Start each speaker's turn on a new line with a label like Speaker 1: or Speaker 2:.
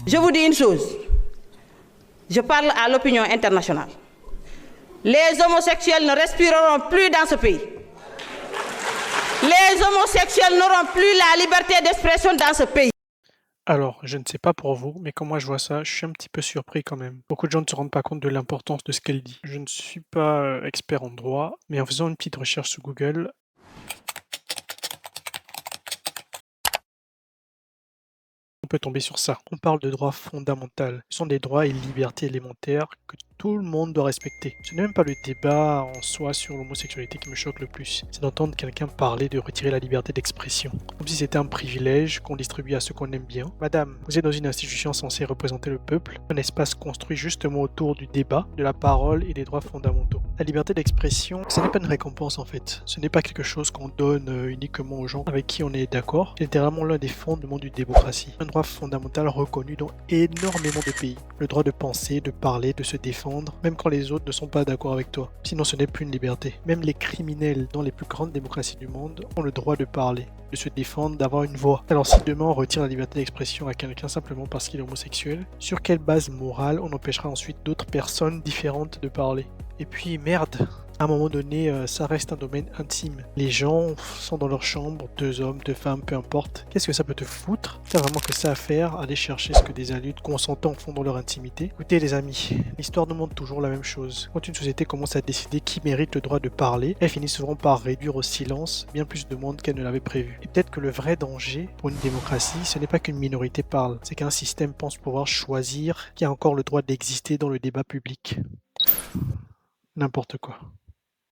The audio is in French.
Speaker 1: Je vous dis une chose, je parle à l'opinion internationale. Les homosexuels ne respireront plus dans ce pays. Les homosexuels n'auront plus la liberté d'expression dans ce pays.
Speaker 2: Alors, je ne sais pas pour vous, mais quand moi je vois ça, je suis un petit peu surpris quand même. Beaucoup de gens ne se rendent pas compte de l'importance de ce qu'elle dit. Je ne suis pas expert en droit, mais en faisant une petite recherche sur Google, on peut tomber sur ça. On parle de droits fondamentaux. Ce sont des droits et libertés élémentaires que tout le monde doit respecter. Ce n'est même pas le débat en soi sur l'homosexualité qui me choque le plus. C'est d'entendre quelqu'un parler de retirer la liberté d'expression. Comme si c'était un privilège qu'on distribue à ceux qu'on aime bien. Madame, vous êtes dans une institution censée représenter le peuple, un espace construit justement autour du débat, de la parole et des droits fondamentaux. La liberté d'expression, ce n'est pas une récompense en fait. Ce n'est pas quelque chose qu'on donne uniquement aux gens avec qui on est d'accord. C'est littéralement l'un des fondements d'une démocratie. Un droit fondamental reconnu dans énormément de pays. Le droit de penser, de parler, de se défendre, même quand les autres ne sont pas d'accord avec toi. Sinon ce n'est plus une liberté. Même les criminels dans les plus grandes démocraties du monde ont le droit de parler, de se défendre, d'avoir une voix. Alors si demain on retire la liberté d'expression à quelqu'un simplement parce qu'il est homosexuel, sur quelle base morale on empêchera ensuite d'autres personnes différentes de parler? Et puis merde, à un moment donné, ça reste un domaine intime. Les gens sont dans leur chambre, deux hommes, deux femmes, peu importe. Qu'est-ce que ça peut te foutre? T'as vraiment que ça à faire, aller chercher ce que des adultes consentants font dans leur intimité. Écoutez les amis, l'histoire nous montre toujours la même chose. Quand une société commence à décider qui mérite le droit de parler, elle finit souvent par réduire au silence bien plus de monde qu'elle ne l'avait prévu. Et peut-être que le vrai danger pour une démocratie, ce n'est pas qu'une minorité parle, c'est qu'un système pense pouvoir choisir qui a encore le droit d'exister dans le débat public. N'importe quoi.